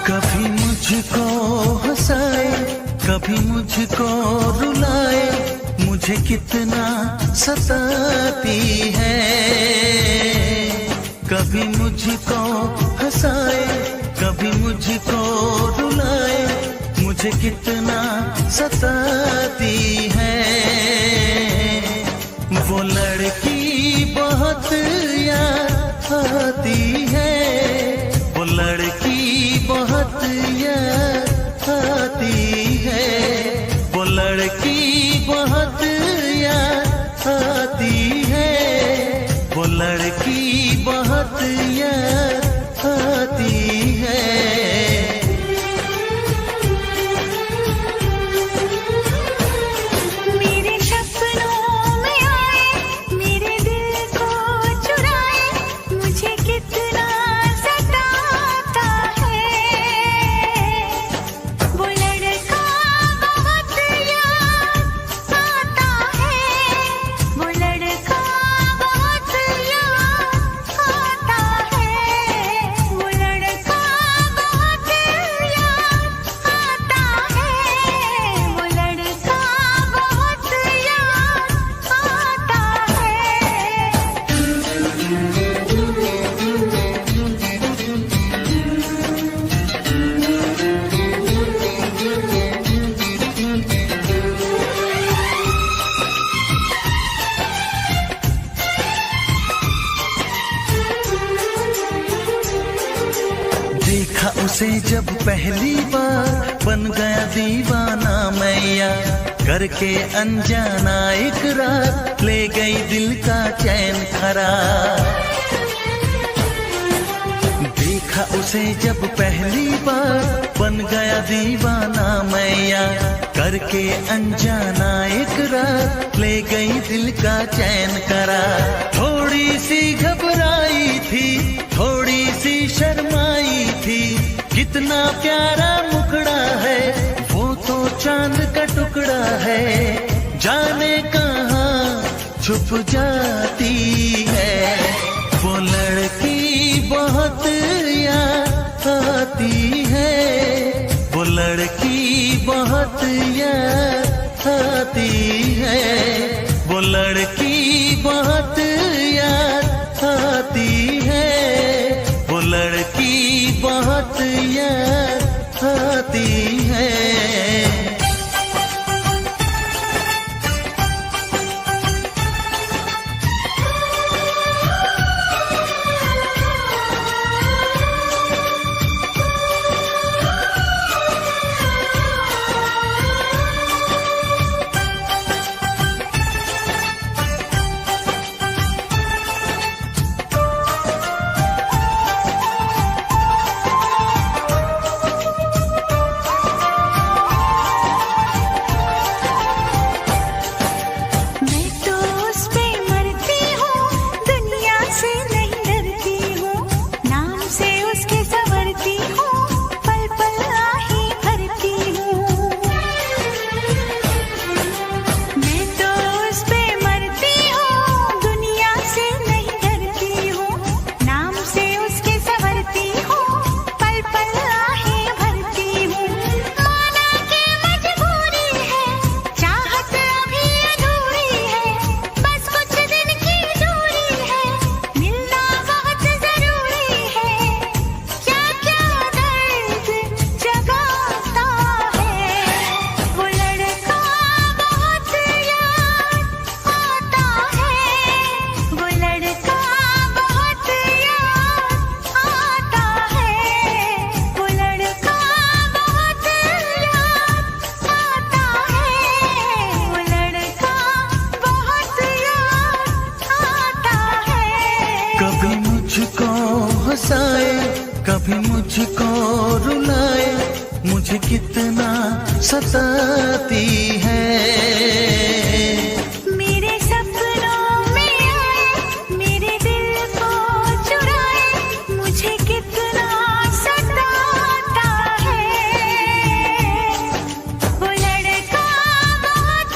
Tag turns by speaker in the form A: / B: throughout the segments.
A: कभी मुझको हंसाए, कभी मुझको रुलाए, मुझे कितना सताती है। कभी मुझको हंसाए, कभी मुझको रुलाए, मुझे कितना सताती है। वो लड़की बहुत याद आती है, वो लड़की बहुत याद आती है, वो लड़की बहुत याद आती है, वो लड़की बहुत याद आती है। देखा उसे जब पहली बार, बन गया दीवाना मैया, करके अनजाना इकरार, ले गई दिल का चैन करार। देखा उसे जब पहली बार, बन गया दीवाना मैया, करके अनजाना इकरार, ले गई दिल का चैन करार। थोड़ी सी घबराई थी, थोड़ी सी शर्माई थी, कितना प्यारा मुखड़ा है, वो तो चांद का टुकड़ा है, जाने कहाँ छुप जाती है। वो लड़की बहुत याद आती है, वो लड़की बहुत याद आती है, वो लड़की बहुत याद आती है, वो लड़की बहुत याद आती है। हंसाए, कभी मुझको रुलाए, मुझे कितना सताती है।
B: मेरे सपनों में आए, मेरे दिल को चुराए, मुझे कितना सताता है। वो लड़का बहुत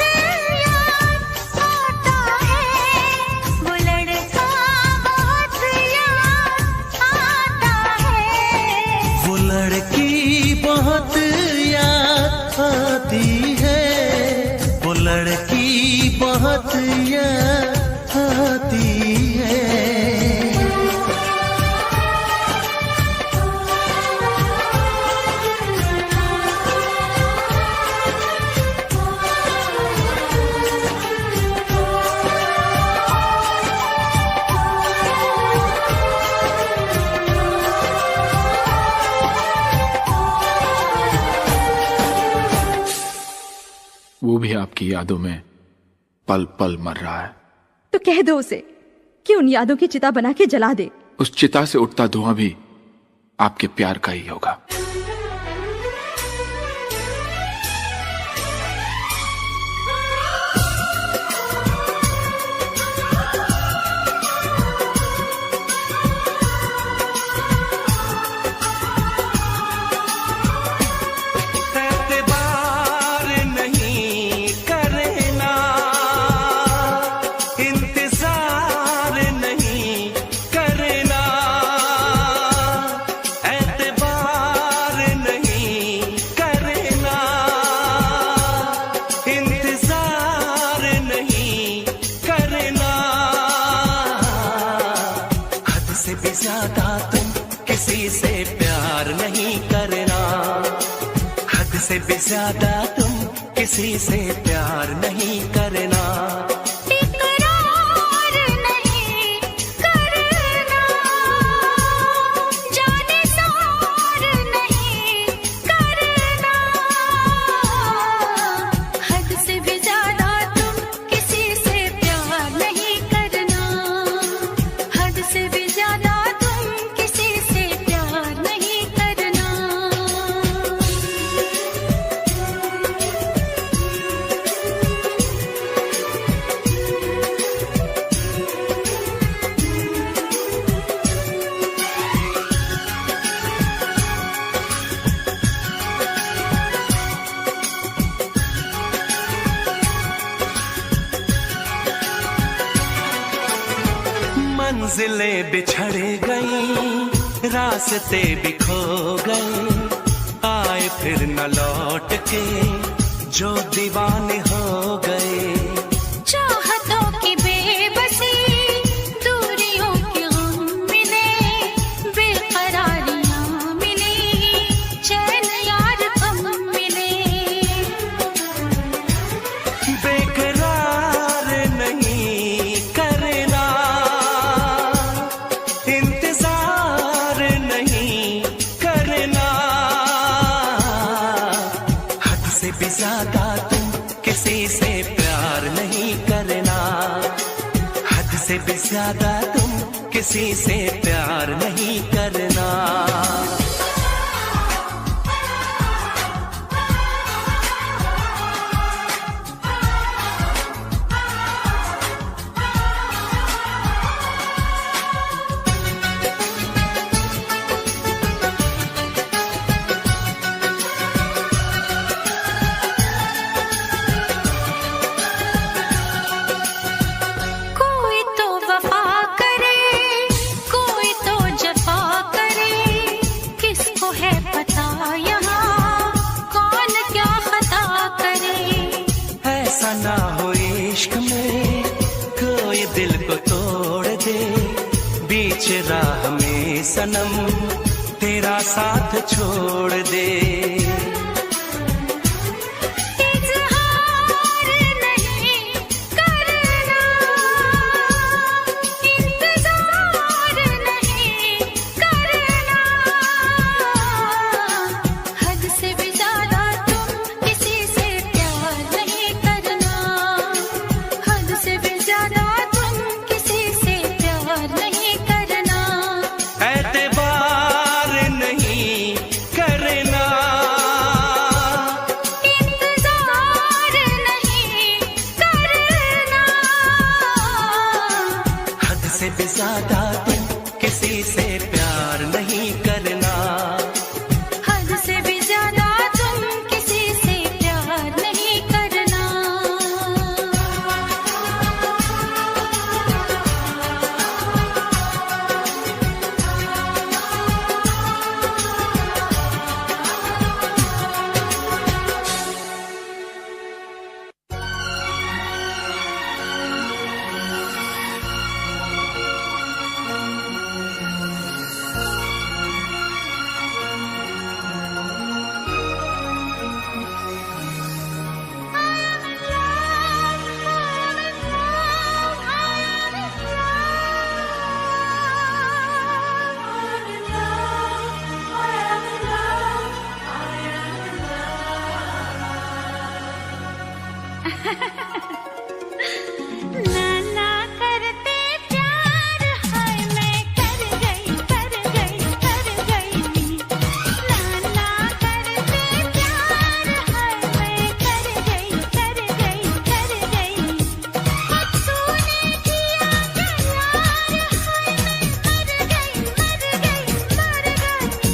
A: लड़की बहुत याद आती है।
C: वो भी आपकी यादों में पल पल मर रहा है।
D: तो कह दो उसे कि उन यादों की चिता बना के जला दे।
C: उस चिता से उठता धुआं भी आपके प्यार का ही होगा।
A: ज्यादा तुम किसी से प्यार नहीं करना, हद से भी ज्यादा तुम किसी से प्यार नहीं करना।
B: इकरार नहीं करना, जाने सार नहीं करना, हद से भी ज्यादा तुम किसी से प्यार नहीं करना, हद से भी ज्यादा
A: मंजिलें बिछड़ गई, रास्ते भी खो गए, आए फिर न लौट के जो दीवाने हो गए।
B: चाहतों की बेबसी, दूरियों के गम मिले, बेकरारियां मिली, चैन यार कम मिले।
A: बेकरार नहीं करना, इंतजार नहीं करना, हद से भी ज्यादा तुम किसी से प्यार नहीं करना, हद से भी ज्यादा तुम किसी से प्यार नहीं करना। ना हो इश्क में कोई दिल को तोड़ दे, बीच राह में सनम तेरा साथ छोड़ दे। से भी ज्यादा तुम किसी से प्यार नहीं करना,
B: हद से भी ज्यादा तुम किसी से प्यार नहीं करना। नाना करते प्यार, हाय मैं कर गई कर गई कर गई। नाना करते प्यार, हाय मैं कर गई कर गई कर गई। तूने किया करार, हाय मैं मर गई मर गई मर गई।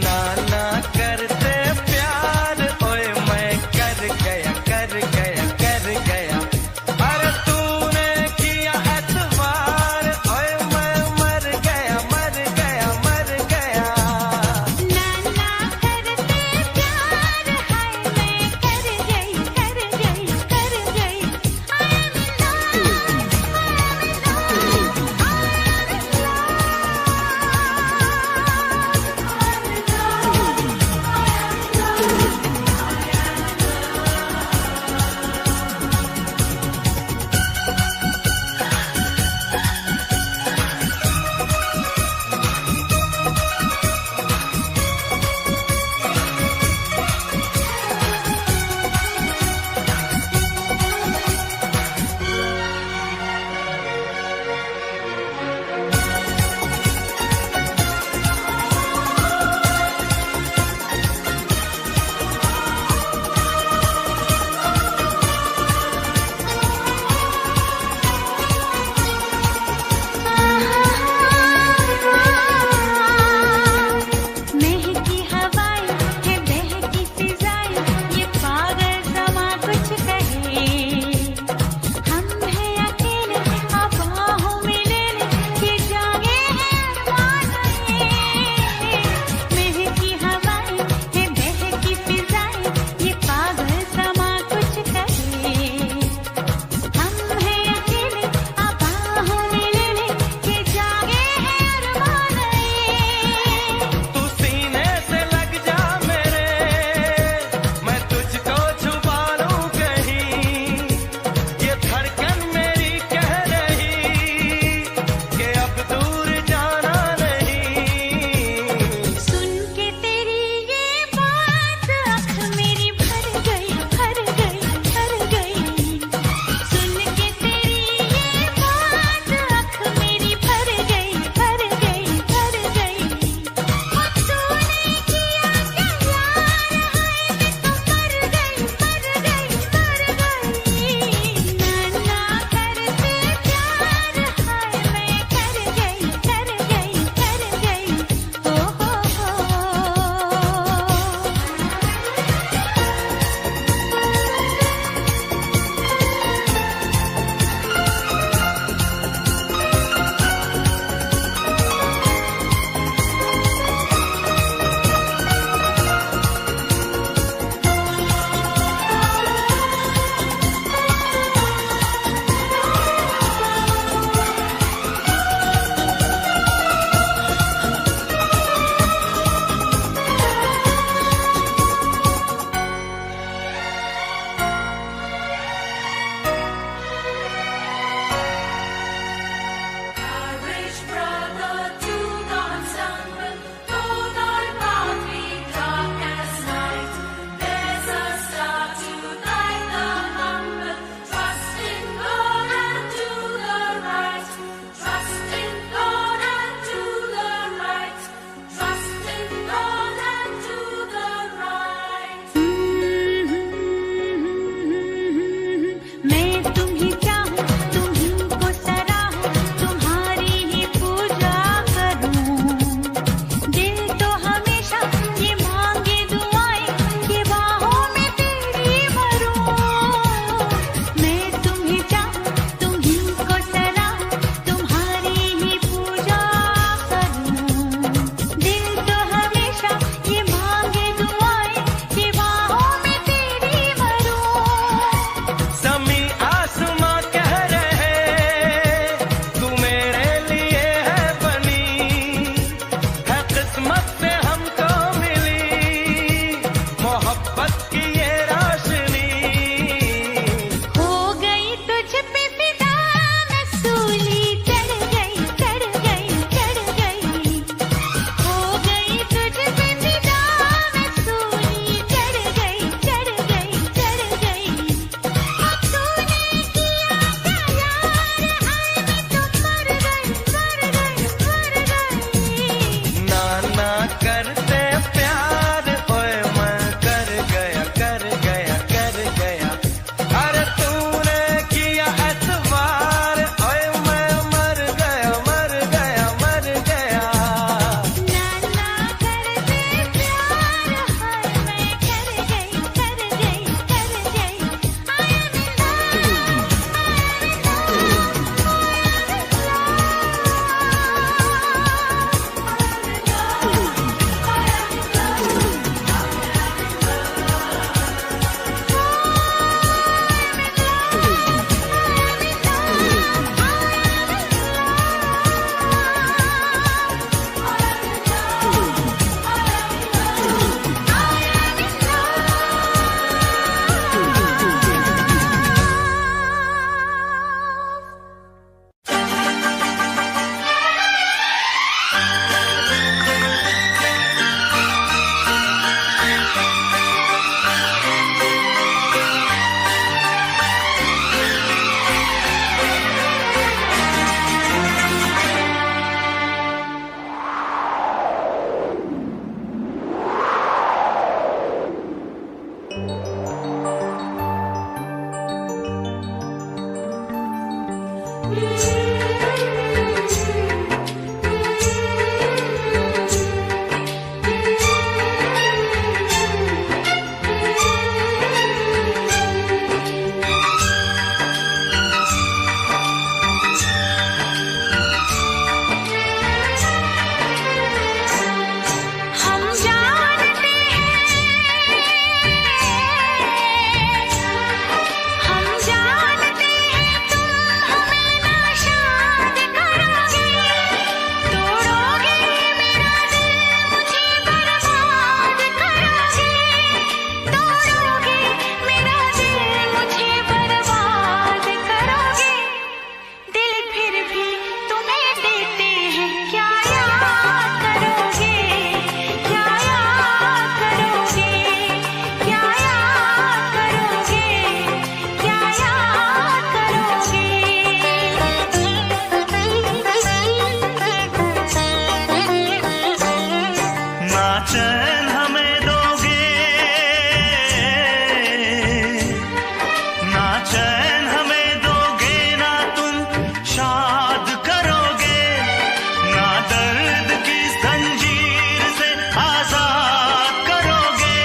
A: नाना करते प्यार, ओए मैं कर गया कर गया कर गया।
B: हम जानते हैं तुम हमें नाशाद करोगे, तोड़ोगे मेरा दिल मुझे बर्बाद करोगे, तोड़ोगे मेरा दिल मुझे बर्बाद करोगे। दिल फिर भी तुम्हें देते हैं, क्या याद करोगे, क्या याद करोगे, क्या याद करोगे, क्या याद करोगे।
E: ना चैन हमें दोगे, ना चैन हमें दोगे, ना तुम शाद करोगे, ना दर्द की जंजीर से आजाद करोगे,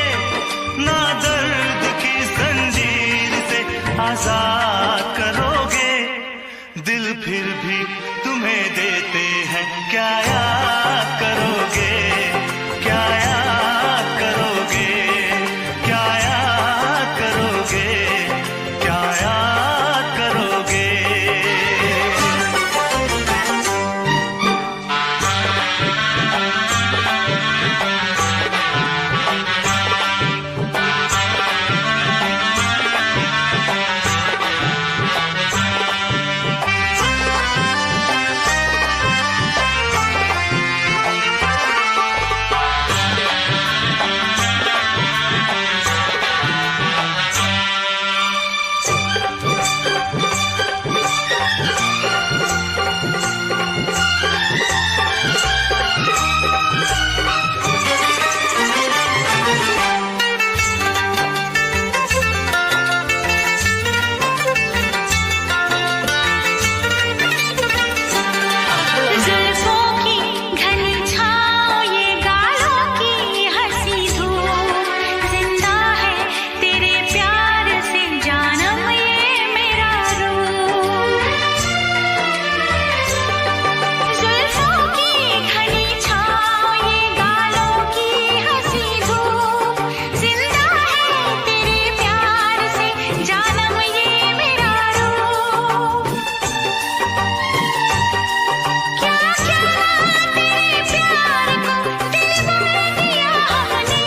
E: ना दर्द की जंजीर से आजाद करोगे। दिल फिर भी तुम्हें देते हैं, क्या याद करोगे, क्या याद करोगे, क्या याद करोगे, क्या याद करोगे।
B: जुल्फों की घनी छाँव, ये गालों की हंसी धूप, जिंदा है तेरे प्यार से जानम ये मेरा रूप। जुल्फों की घनी छाँव, ये गालों की हंसी धूप, जिंदा है तेरे प्यार से जानम ये मेरा रूप। क्या क्या तेरे प्यार को दिल भर दिया हमने,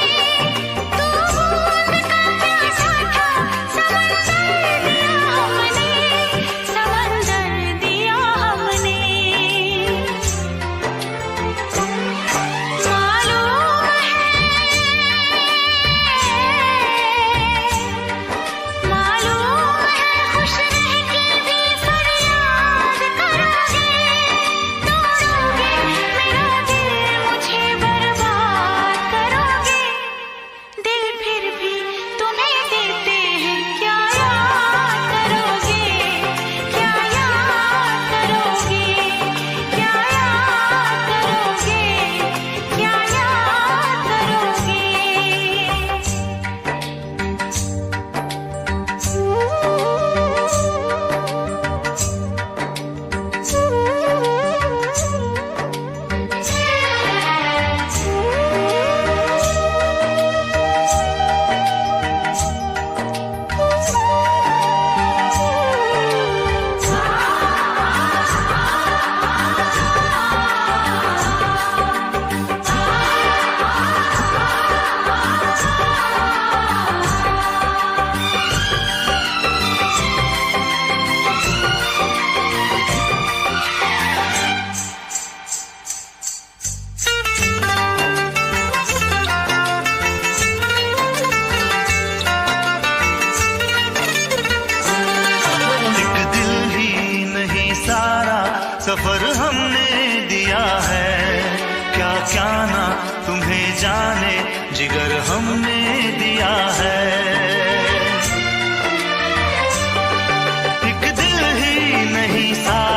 B: तू बूंद का प्यासा था, समंदर दिया हमने, समंदर दिया हमने। मालूम है खुश रह के भी फरियाद करोगे, तोड़ोगे मेरा दिल मुझे बर्बाद करोगे। दिल फिर भी तुम्हें देते हैं, क्या याद करोगे, क्या याद करोगे, क्या याद करोगे, क्या याद करोगे।
E: एक दिल ही नहीं सारा सफर हमने दिया है, क्या क्या ना तुम्हें जाने जिगर हमने दिया है। एक दिल ही नहीं सारा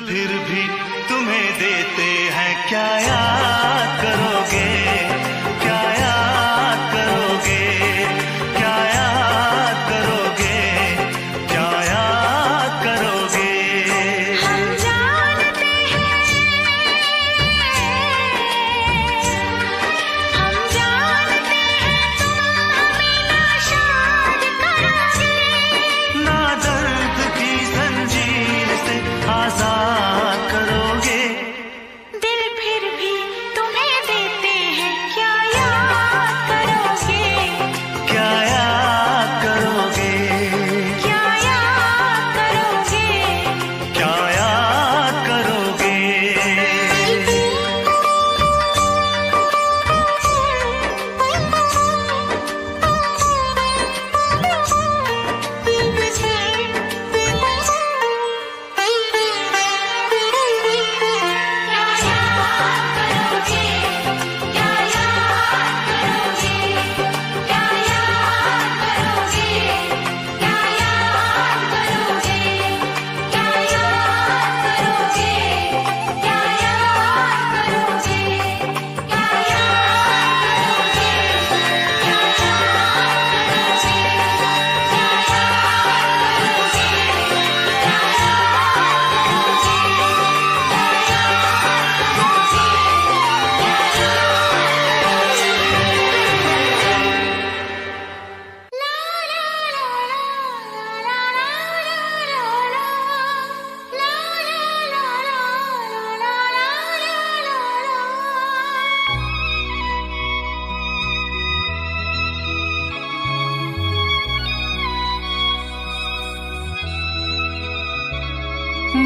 E: फिर भी तुम्हें देते हैं, क्या याद करोगे, क्या याद करोगे, क्या याद करोगे, क्या याद करोगे।
B: हम जानते हैं, हम जानते हैं तुम हमें नाशाद करोगे।
E: ना दर्द की जंजीर से आजाद करोगे,
B: दिल फिर भी तुम्हें देते हैं, क्या याद करोगे,
E: क्या याद करोगे,
B: क्या याद करोगे।
E: क्या याद करोगे।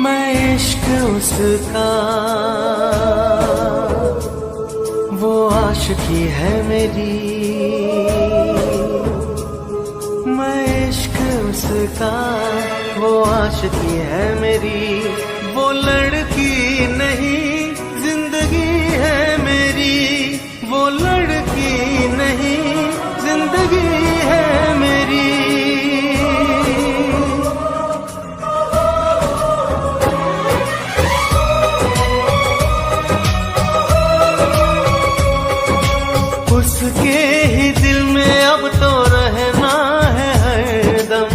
A: मैं इश्क उसका, वो आशिकी है मेरी। मैं इश्क उसका, वो आशिकी है मेरी। वो लड़की नहीं जिंदगी है मेरी, वो लड़की नहीं जिंदगी है मेरी। उसके ही दिल में अब तो रहना है हरदम,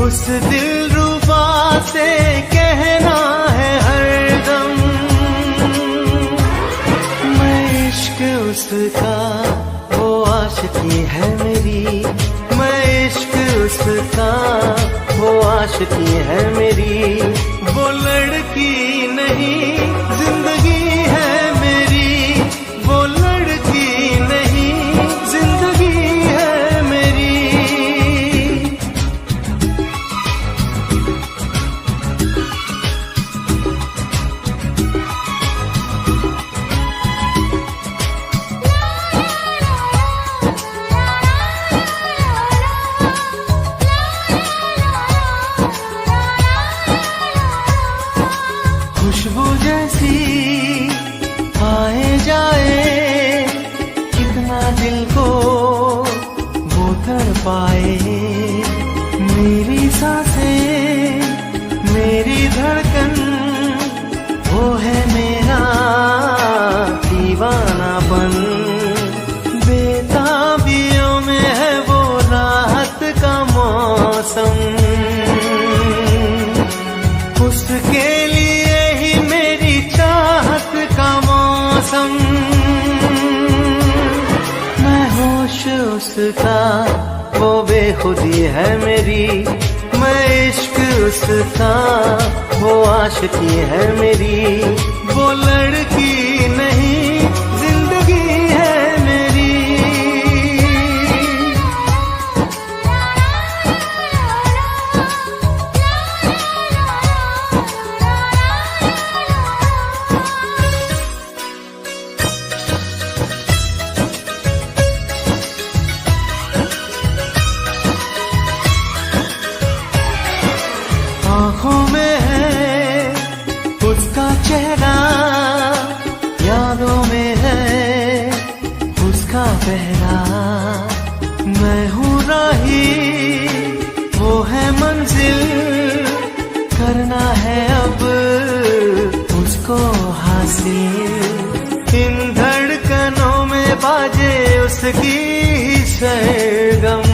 A: उस दिलरुबा से कहना है हरदम। मैं इश्क उसका, वो आशिकी है मेरी। मैं इश्क उसका, वो आशिकी है मेरी। वो लड़की नहीं जिंदगी है मेरी, वो लड़की नहीं जिंदगी है मेरी। खुशबू जैसी आए जाए, कितना दिल को वो तड़पाए। मेरी सांसें, मेरी धड़कन, वो है मेरा दीवानापन। बेताबियों में है वो राहत का मौसम, उसके लिए ही मेरी चाहत का मौसम। मैं होश उसका, वो बेखुदी है मेरी। मैं इश्क उसका, वो आशिकी है मेरी। वो लड़की नहीं जिंदगी है मेरी। आँखों में है उसका चेहरा, यादों में है उसका पहरा। मैं हूँ राही, वो है मंजिल, से।
E: इन धड़कनों में बाजे उसकी सरगम।